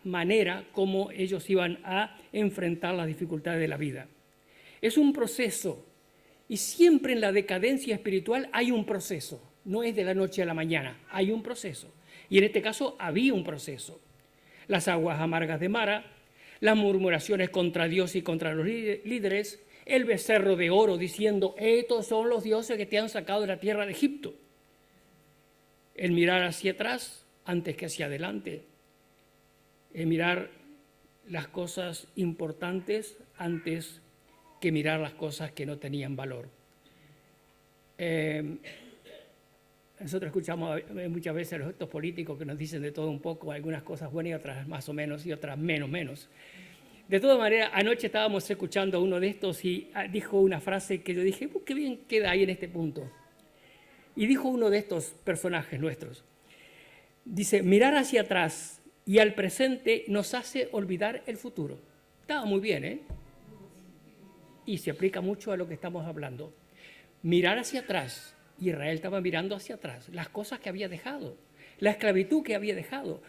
manera como ellos iban a enfrentar las dificultades de la vida. Es un proceso, y siempre en la decadencia espiritual hay un proceso, no es de la noche a la mañana, hay un proceso. Y en este caso había un proceso. Las aguas amargas de Mara, las murmuraciones contra Dios y contra los líderes, el becerro de oro diciendo, estos son los dioses que te han sacado de la tierra de Egipto. El mirar hacia atrás antes que hacia adelante. El mirar las cosas importantes antes que mirar las cosas que no tenían valor. Nosotros escuchamos muchas veces a estos políticos que nos dicen de todo un poco, algunas cosas buenas y otras más o menos y otras menos. De todas maneras, anoche estábamos escuchando a uno de estos y dijo una frase que yo dije, qué bien queda ahí en este punto. Y dijo uno de estos personajes nuestros, dice, mirar hacia atrás y al presente nos hace olvidar el futuro. Estaba muy bien, ¿eh? Y se aplica mucho a lo que estamos hablando. Mirar hacia atrás. Israel estaba mirando hacia atrás, las cosas que había dejado, la esclavitud que había dejado,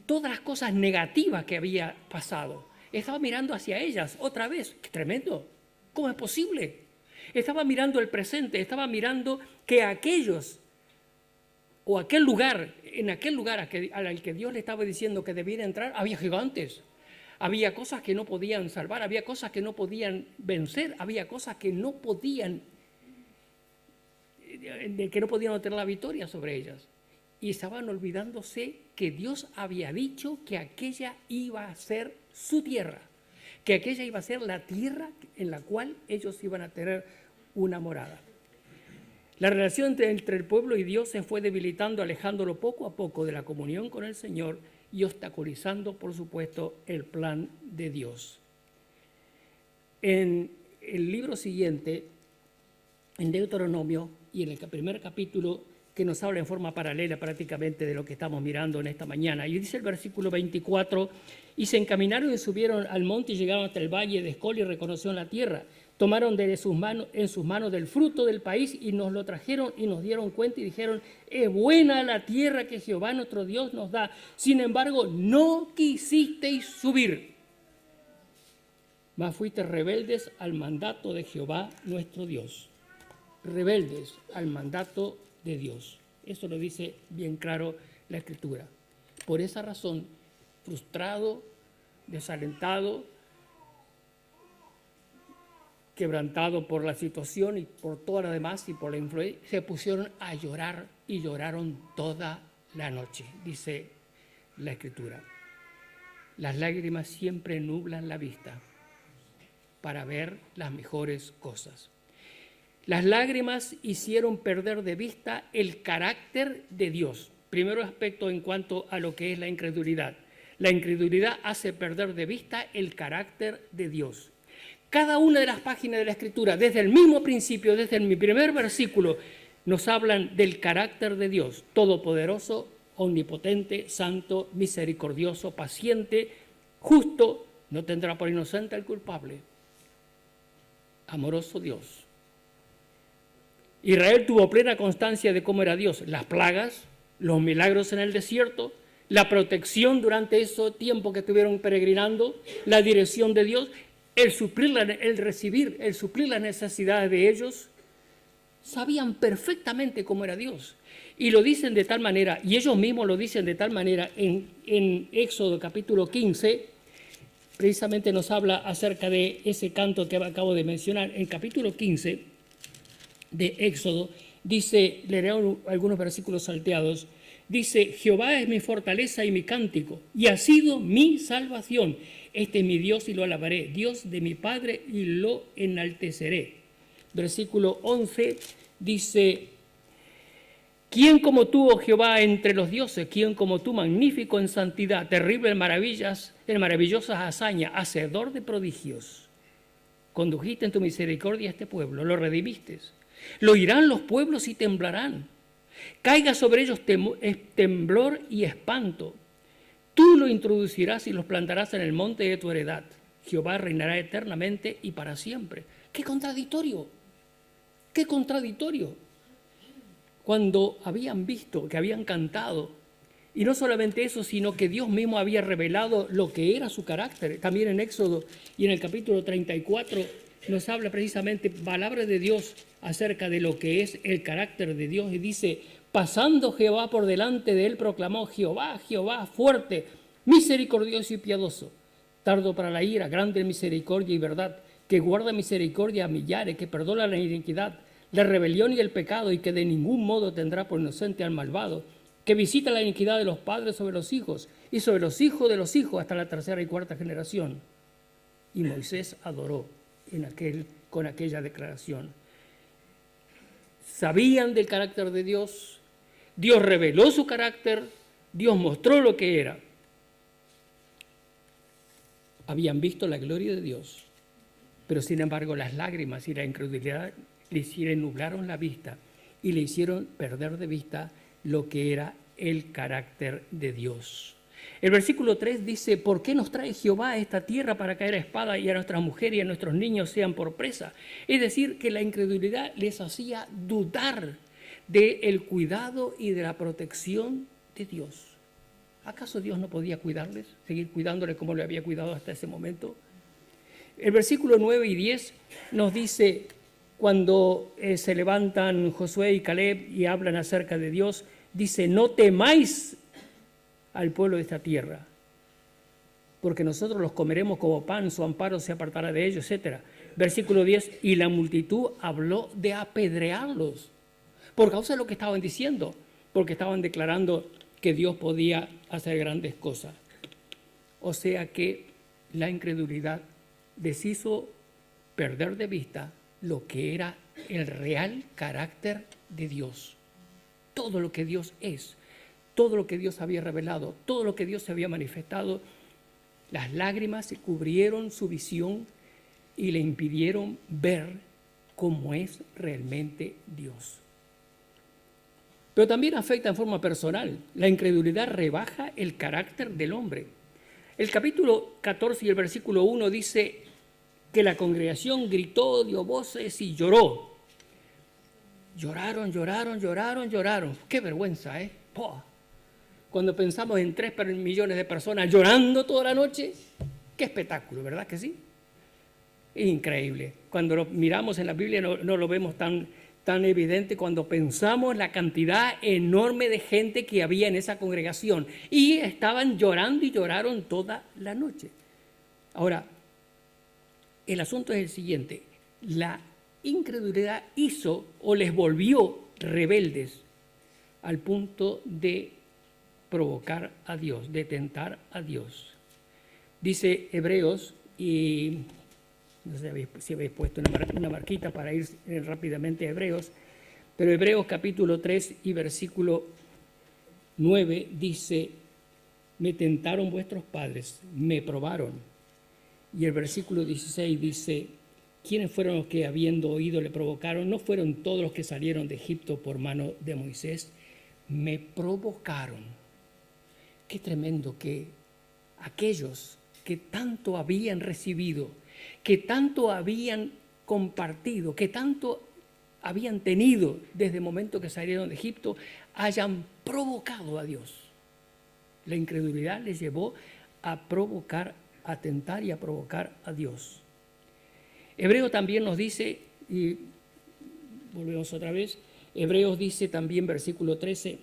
todas las cosas negativas que había pasado. Estaba mirando hacia ellas otra vez. ¡Qué tremendo! ¿Cómo es posible? Estaba mirando el presente, estaba mirando que aquellos o aquel lugar, en aquel lugar al que Dios le estaba diciendo que debiera entrar, había gigantes. Había cosas que no podían salvar, había cosas que no podían vencer, había cosas que no podían obtener la victoria sobre ellas. Y estaban olvidándose que Dios había dicho que aquella iba a ser su tierra, que aquella iba a ser la tierra en la cual ellos iban a tener una morada. La relación entre el pueblo y Dios se fue debilitando, alejándolo poco a poco de la comunión con el Señor y obstaculizando, por supuesto, el plan de Dios. En el libro siguiente, en Deuteronomio, y en el primer capítulo, que nos habla en forma paralela prácticamente de lo que estamos mirando en esta mañana. Y dice el versículo 24, y se encaminaron y subieron al monte y llegaron hasta el valle de Escol y reconocieron la tierra. Tomaron en sus manos del fruto del país y nos lo trajeron y nos dieron cuenta y dijeron, es buena la tierra que Jehová nuestro Dios nos da. Sin embargo, no quisisteis subir, mas fuisteis rebeldes al mandato de Jehová nuestro Dios. Rebeldes al mandato de Dios. Eso lo dice bien claro la Escritura. Por esa razón, frustrado, desalentado, quebrantado por la situación y por todo lo demás y por la influencia, se pusieron a llorar y lloraron toda la noche, dice la Escritura. Las lágrimas siempre nublan la vista para ver las mejores cosas. Las lágrimas hicieron perder de vista el carácter de Dios. Primero aspecto en cuanto a lo que es la incredulidad. La incredulidad hace perder de vista el carácter de Dios. Cada una de las páginas de la Escritura, desde el mismo principio, desde mi primer versículo, nos hablan del carácter de Dios, todopoderoso, omnipotente, santo, misericordioso, paciente, justo, no tendrá por inocente al culpable, amoroso Dios. Israel tuvo plena constancia de cómo era Dios, las plagas, los milagros en el desierto, la protección durante ese tiempo que estuvieron peregrinando, la dirección de Dios, el suplir las necesidades de ellos. Sabían perfectamente cómo era Dios. Y lo dicen de tal manera, y ellos mismos lo dicen de tal manera, en Éxodo capítulo 15, precisamente nos habla acerca de ese canto que acabo de mencionar. En capítulo 15 de Éxodo, dice, leeré algunos versículos salteados, dice, Jehová es mi fortaleza y mi cántico, y ha sido mi salvación. Este es mi Dios y lo alabaré, Dios de mi Padre y lo enalteceré. Versículo 11 dice, ¿quién como tú, oh Jehová, entre los dioses? ¿Quién como tú, magnífico en santidad, terrible en maravillosas hazañas, hacedor de prodigios? Condujiste en tu misericordia a este pueblo, lo redimiste. Lo oirán los pueblos y temblarán. Caiga sobre ellos temblor y espanto. Tú lo introducirás y los plantarás en el monte de tu heredad. Jehová reinará eternamente y para siempre. ¡Qué contradictorio! ¡Qué contradictorio! Cuando habían visto, que habían cantado Y no solamente eso, sino que Dios mismo había revelado lo que era su carácter. También en Éxodo y en el capítulo 34 nos habla precisamente palabra de Dios acerca de lo que es el carácter de Dios. Y dice, pasando Jehová por delante de él, proclamó, Jehová, Jehová, fuerte, misericordioso y piadoso, tardo para la ira, grande en misericordia y verdad, que guarda misericordia a millares, que perdona la iniquidad, la rebelión y el pecado, y que de ningún modo tendrá por inocente al malvado, que visita la iniquidad de los padres sobre los hijos y sobre los hijos de los hijos hasta la tercera y cuarta generación. Y Moisés adoró con aquella declaración. Sabían del carácter de Dios, Dios reveló su carácter, Dios mostró lo que era. Habían visto la gloria de Dios, pero sin embargo las lágrimas y la incredulidad le nublaron la vista y le hicieron perder de vista lo que era el carácter de Dios. El versículo 3 dice, ¿por qué nos trae Jehová a esta tierra para caer a espada y a nuestras mujeres y a nuestros niños sean por presa? Es decir, que la incredulidad les hacía dudar del cuidado y de la protección de Dios. ¿Acaso Dios no podía cuidarles, seguir cuidándoles como le había cuidado hasta ese momento? El versículo 9 y 10 nos dice, cuando se levantan Josué y Caleb y hablan acerca de Dios, dice, no temáis al pueblo de esta tierra, porque nosotros los comeremos como pan, su amparo se apartará de ellos, etc. Versículo 10, y la multitud habló de apedrearlos, por causa de lo que estaban diciendo, porque estaban declarando que Dios podía hacer grandes cosas. O sea que la incredulidad les hizo perder de vista lo que era el real carácter de Dios. Todo lo que Dios es, todo lo que Dios había revelado, todo lo que Dios se había manifestado, las lágrimas cubrieron su visión y le impidieron ver cómo es realmente Dios. Pero también afecta en forma personal. La incredulidad rebaja el carácter del hombre. El capítulo 14 y el versículo 1 dice que la congregación gritó, dio voces y lloró. Lloraron, lloraron, lloraron, lloraron. Qué vergüenza, ¿eh? ¡Pua! Cuando pensamos en 3 millones de personas llorando toda la noche, qué espectáculo, ¿verdad que sí? Es increíble. Cuando lo miramos en la Biblia no lo vemos tan evidente cuando pensamos la cantidad enorme de gente que había en esa congregación y estaban llorando y lloraron toda la noche. Ahora, el asunto es el siguiente, la incredulidad hizo o les volvió rebeldes al punto de provocar a Dios, de tentar a Dios. Dice Hebreos, y no sé si habéis puesto una marquita para ir rápidamente a Hebreos, pero Hebreos capítulo 3 y versículo 9 dice, me tentaron vuestros padres, me probaron. Y el versículo 16 dice, ¿quiénes fueron los que habiendo oído le provocaron? ¿No fueron todos los que salieron de Egipto por mano de Moisés? Me provocaron. Qué tremendo que aquellos que tanto habían recibido, que tanto habían compartido, que tanto habían tenido desde el momento que salieron de Egipto, hayan provocado a Dios. La incredulidad les llevó a provocar, a tentar y a provocar a Dios. Hebreo también nos dice, y volvemos otra vez, Hebreos dice también, versículo 13,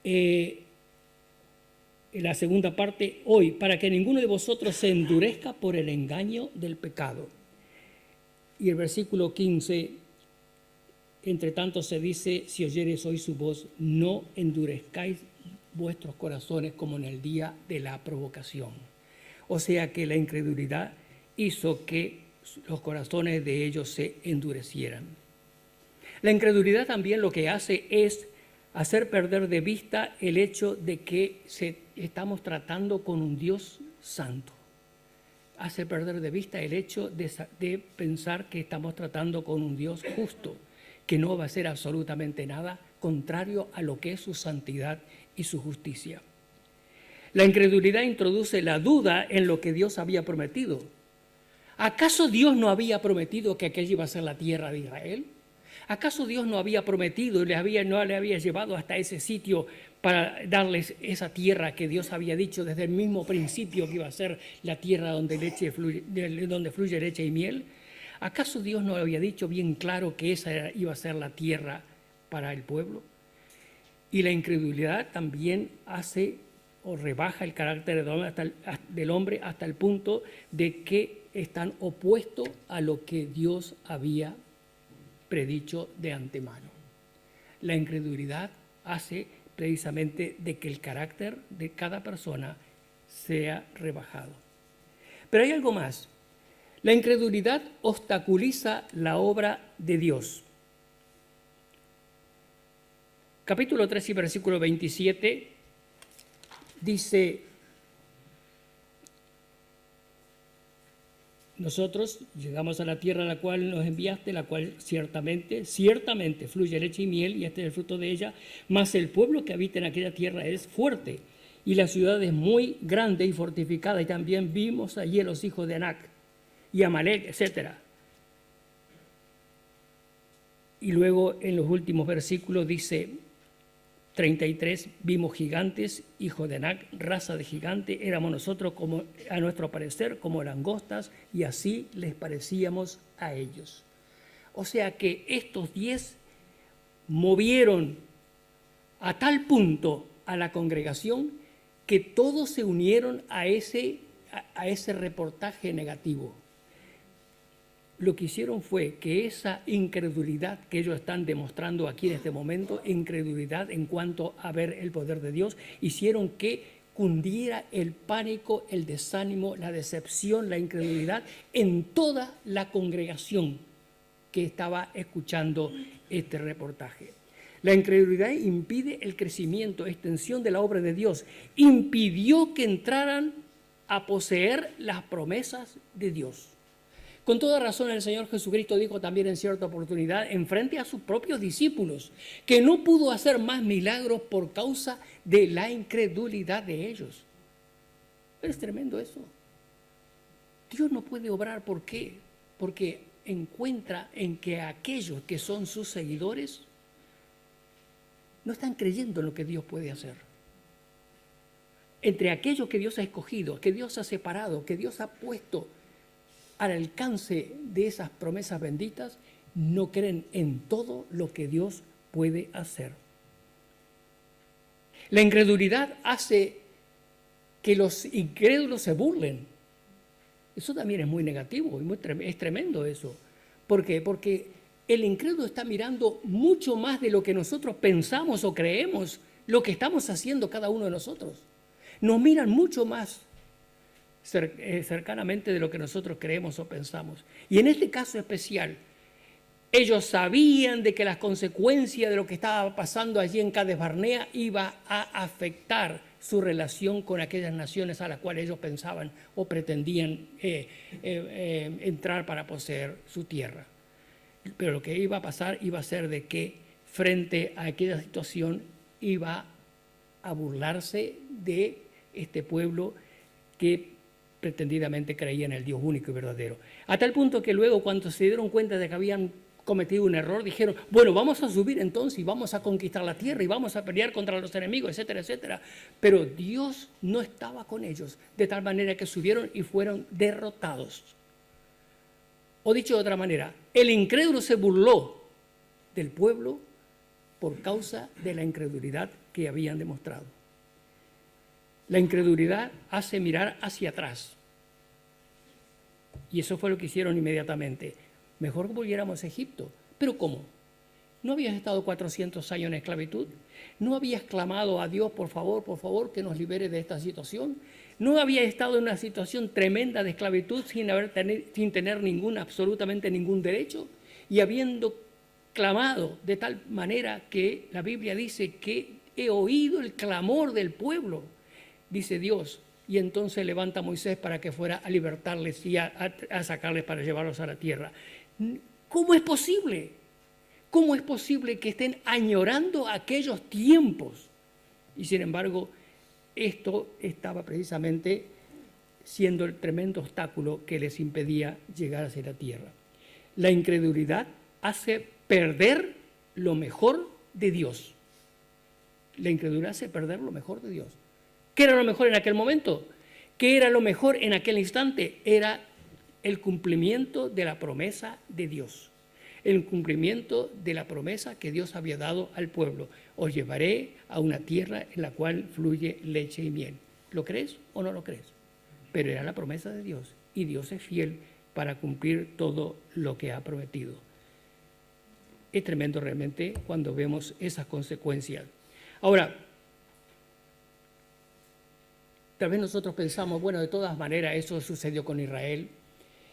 en la segunda parte, hoy, para que ninguno de vosotros se endurezca por el engaño del pecado. Y el versículo 15, entre tanto se dice, si oyereis hoy su voz, no endurezcáis vuestros corazones como en el día de la provocación. O sea que la incredulidad hizo que los corazones de ellos se endurecieran. La incredulidad también lo que hace es hacer perder de vista el hecho de que estamos tratando con un Dios santo. Hace perder de vista el hecho de pensar que estamos tratando con un Dios justo, que no va a hacer absolutamente nada contrario a lo que es su santidad y su justicia. La incredulidad introduce la duda en lo que Dios había prometido. ¿Acaso Dios no había prometido que aquella iba a ser la tierra de Israel? ¿Acaso Dios no había prometido, no le había llevado hasta ese sitio para darles esa tierra que Dios había dicho desde el mismo principio que iba a ser la tierra donde fluye leche y miel? ¿Acaso Dios no había dicho bien claro que esa iba a ser la tierra para el pueblo? Y la incredulidad también hace o rebaja el carácter del hombre hasta el punto de que están opuestos a lo que Dios había predicho de antemano. La incredulidad hace precisamente de que el carácter de cada persona sea rebajado. Pero hay algo más. La incredulidad obstaculiza la obra de Dios. Capítulo 3 y versículo 27 dice: nosotros llegamos a la tierra a la cual nos enviaste, la cual ciertamente fluye leche y miel, y este es el fruto de ella, mas el pueblo que habita en aquella tierra es fuerte, y la ciudad es muy grande y fortificada, y también vimos allí a los hijos de Anac, y Amalek, etc. Y luego en los últimos versículos dice 33, vimos gigantes, hijos de Anac, raza de gigante, éramos nosotros como, a nuestro parecer, como langostas, y así les parecíamos a ellos. O sea que estos 10 movieron a tal punto a la congregación que todos se unieron a ese reportaje negativo. Lo que hicieron fue que esa incredulidad que ellos están demostrando aquí en este momento, incredulidad en cuanto a ver el poder de Dios, hicieron que cundiera el pánico, el desánimo, la decepción, la incredulidad en toda la congregación que estaba escuchando este reportaje. La incredulidad impide el crecimiento, extensión de la obra de Dios, impidió que entraran a poseer las promesas de Dios. Con toda razón el Señor Jesucristo dijo también en cierta oportunidad, en frente a sus propios discípulos, que no pudo hacer más milagros por causa de la incredulidad de ellos. Es tremendo eso. Dios no puede obrar, ¿por qué? Porque encuentra en que aquellos que son sus seguidores no están creyendo en lo que Dios puede hacer. Entre aquellos que Dios ha escogido, que Dios ha separado, que Dios ha puesto al alcance de esas promesas benditas, no creen en todo lo que Dios puede hacer. La incredulidad hace que los incrédulos se burlen. Eso también es muy negativo, es tremendo eso. ¿Por qué? Porque el incrédulo está mirando mucho más de lo que nosotros pensamos o creemos, lo que estamos haciendo cada uno de nosotros. Nos miran mucho más cercanamente de lo que nosotros creemos o pensamos. Y en este caso especial, ellos sabían de que las consecuencias de lo que estaba pasando allí en Cades Barnea iba a afectar su relación con aquellas naciones a las cuales ellos pensaban o pretendían entrar para poseer su tierra. Pero lo que iba a pasar iba a ser de que frente a aquella situación iba a burlarse de este pueblo que pretendidamente creía en el Dios único y verdadero. A tal punto que luego, cuando se dieron cuenta de que habían cometido un error, dijeron, bueno, vamos a subir entonces y vamos a conquistar la tierra y vamos a pelear contra los enemigos, etcétera, etcétera. Pero Dios no estaba con ellos, de tal manera que subieron y fueron derrotados. O dicho de otra manera, el incrédulo se burló del pueblo por causa de la incredulidad que habían demostrado. La incredulidad hace mirar hacia atrás. Y eso fue lo que hicieron inmediatamente. Mejor que volviéramos a Egipto. ¿Pero cómo? ¿No habías estado 400 años en esclavitud? ¿No habías clamado a Dios, por favor, que nos libere de esta situación? ¿No habías estado en una situación tremenda de esclavitud sin tener absolutamente ningún derecho? Y habiendo clamado de tal manera que la Biblia dice que he oído el clamor del pueblo, dice Dios, y entonces levanta a Moisés para que fuera a libertarles y a sacarles para llevarlos a la tierra. ¿Cómo es posible? ¿Cómo es posible que estén añorando aquellos tiempos? Y sin embargo, esto estaba precisamente siendo el tremendo obstáculo que les impedía llegar hacia la tierra. La incredulidad hace perder lo mejor de Dios. La incredulidad hace perder lo mejor de Dios. ¿Qué era lo mejor en aquel momento? ¿Qué era lo mejor en aquel instante? Era el cumplimiento de la promesa de Dios. El cumplimiento de la promesa que Dios había dado al pueblo. Os llevaré a una tierra en la cual fluye leche y miel. ¿Lo crees o no lo crees? Pero era la promesa de Dios y Dios es fiel para cumplir todo lo que ha prometido. Es tremendo realmente cuando vemos esas consecuencias. Ahora, tal vez nosotros pensamos, bueno, de todas maneras eso sucedió con Israel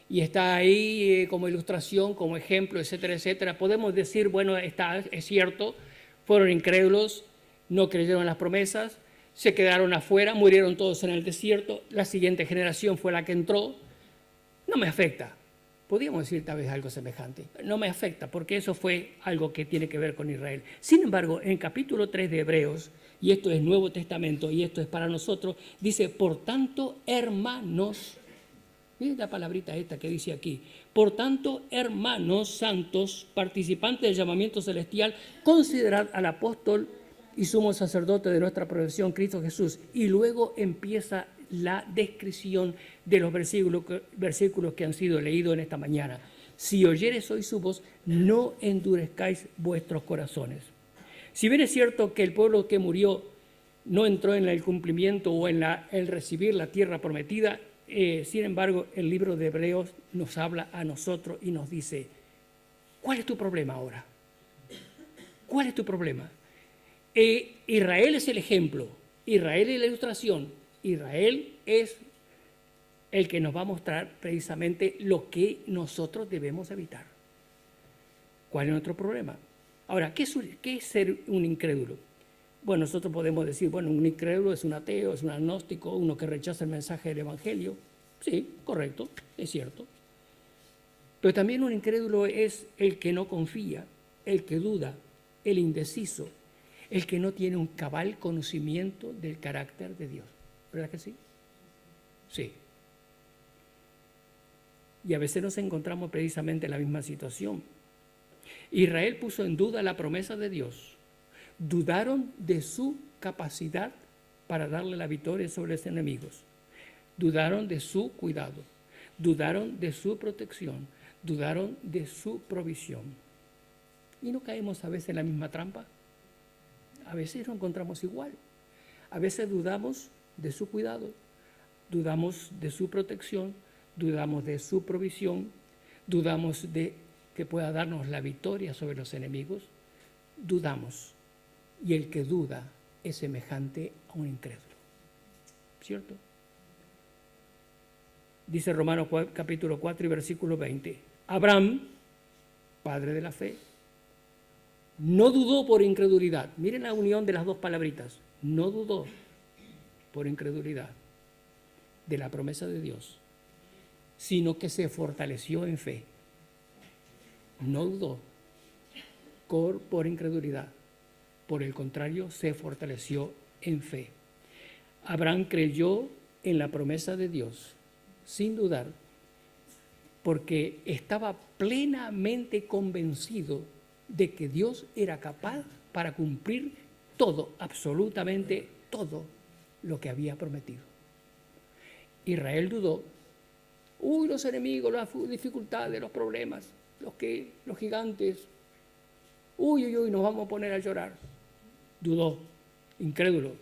y está ahí como ilustración, como ejemplo, etcétera, etcétera. Podemos decir, bueno, es cierto, fueron incrédulos, no creyeron en las promesas, se quedaron afuera, murieron todos en el desierto, la siguiente generación fue la que entró. No me afecta. Podríamos decir tal vez algo semejante. No me afecta porque eso fue algo que tiene que ver con Israel. Sin embargo, en capítulo 3 de Hebreos, y esto es Nuevo Testamento y esto es para nosotros, dice, por tanto, hermanos, miren la palabrita esta que dice aquí, por tanto, hermanos santos, participantes del llamamiento celestial, considerad al apóstol y sumo sacerdote de nuestra profesión, Cristo Jesús. Y luego empieza la descripción de los versículos que han sido leídos en esta mañana. Si oyeres hoy su voz, no endurezcáis vuestros corazones. Si bien es cierto que el pueblo que murió no entró en el cumplimiento o en el recibir la tierra prometida, sin embargo, el libro de Hebreos nos habla a nosotros y nos dice, ¿cuál es tu problema ahora? ¿Cuál es tu problema? Israel es el ejemplo, Israel es la ilustración, Israel es el que nos va a mostrar precisamente lo que nosotros debemos evitar. ¿Cuál es nuestro problema? Ahora, ¿qué es ser un incrédulo? Bueno, nosotros podemos decir, bueno, un incrédulo es un ateo, es un agnóstico, uno que rechaza el mensaje del Evangelio. Sí, correcto, es cierto. Pero también un incrédulo es el que no confía, el que duda, el indeciso, el que no tiene un cabal conocimiento del carácter de Dios. ¿Verdad que sí? Sí. Y a veces nos encontramos precisamente en la misma situación. Israel puso en duda la promesa de Dios. Dudaron de su capacidad para darle la victoria sobre los enemigos. Dudaron de su cuidado. Dudaron de su protección. Dudaron de su provisión. ¿Y no caemos a veces en la misma trampa? A veces nos encontramos igual. A veces dudamos de su cuidado, dudamos de su protección, dudamos de su provisión, dudamos de que pueda darnos la victoria sobre los enemigos, dudamos. Y el que duda es semejante a un incrédulo. ¿Cierto? Dice Romanos capítulo 4 y versículo 20. Abraham, padre de la fe, no dudó por incredulidad. Miren la unión de las dos palabritas. No dudó por incredulidad de la promesa de Dios, sino que se fortaleció en fe. No dudó por incredulidad. Por el contrario, se fortaleció en fe. Abraham creyó en la promesa de Dios, sin dudar, porque estaba plenamente convencido de que Dios era capaz para cumplir todo, absolutamente todo lo que había prometido. Israel dudó. Los enemigos, las dificultades, los problemas, los gigantes. Nos vamos a poner a llorar. Dudó, incrédulo.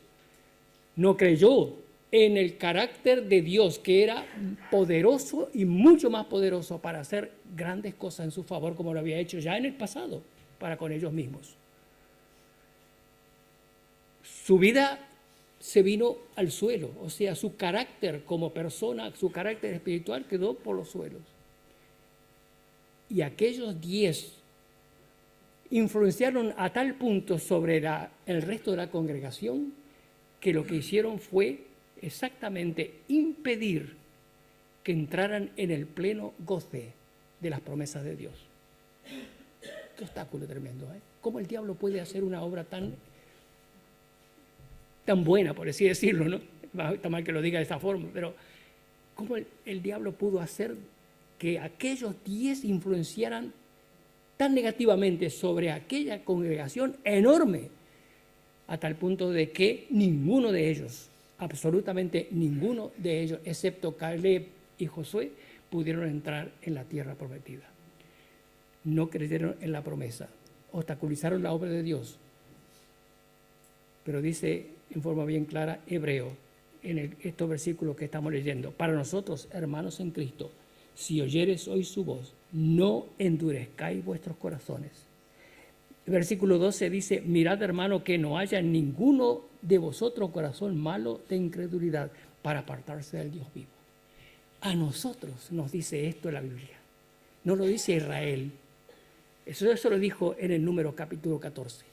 No creyó en el carácter de Dios, que era poderoso y mucho más poderoso para hacer grandes cosas en su favor, como lo había hecho ya en el pasado para con ellos mismos. Su vida se vino al suelo, o sea, su carácter como persona, su carácter espiritual quedó por los suelos. Y aquellos 10 influenciaron a tal punto sobre el resto de la congregación que lo que hicieron fue exactamente impedir que entraran en el pleno goce de las promesas de Dios. Qué obstáculo tremendo, ¿eh? ¿Cómo el diablo puede hacer una obra tan buena, por así decirlo, ¿no? Está mal que lo diga de esa forma, pero ¿cómo el diablo pudo hacer que aquellos 10 influenciaran tan negativamente sobre aquella congregación enorme, a tal punto de que ninguno de ellos, absolutamente ninguno de ellos, excepto Caleb y Josué, pudieron entrar en la tierra prometida. No creyeron en la promesa, obstaculizaron la obra de Dios. Pero dice en forma bien clara Hebreo, en estos versículos que estamos leyendo: para nosotros, hermanos en Cristo, si oyeres hoy su voz, no endurezcáis vuestros corazones. El versículo 12 dice: mirad, hermano, que no haya ninguno de vosotros corazón malo de incredulidad para apartarse del Dios vivo. A nosotros nos dice esto la Biblia, no lo dice Israel. Eso lo dijo en el Números capítulo 14.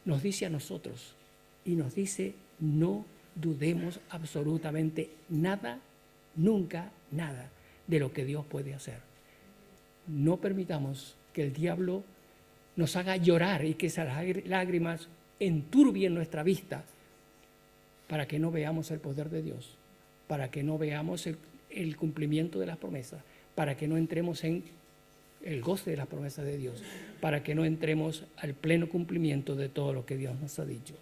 Nos dice a nosotros y nos dice: no dudemos absolutamente nada, nunca nada de lo que Dios puede hacer. No permitamos que el diablo nos haga llorar y que esas lágrimas enturbien nuestra vista para que no veamos el poder de Dios, para que no veamos el cumplimiento de las promesas, para que no entremos en el goce de las promesas de Dios, para que no entremos al pleno cumplimiento de todo lo que Dios nos ha dicho.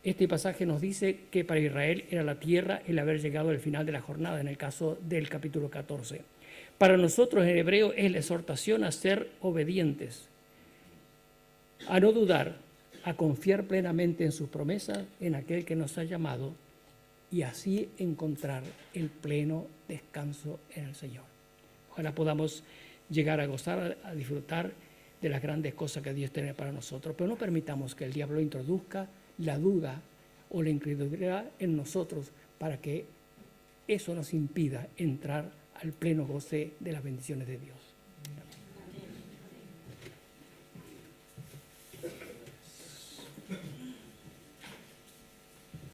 Este pasaje nos dice que para Israel era la tierra el haber llegado al final de la jornada, en el caso del capítulo 14. Para nosotros en hebreo es la exhortación a ser obedientes, a no dudar, a confiar plenamente en sus promesas, en aquel que nos ha llamado, y así encontrar el pleno descanso en el Señor. Ojalá podamos llegar a gozar, a disfrutar de las grandes cosas que Dios tiene para nosotros, pero no permitamos que el diablo introduzca la duda o la incredulidad en nosotros para que eso nos impida entrar al pleno goce de las bendiciones de Dios.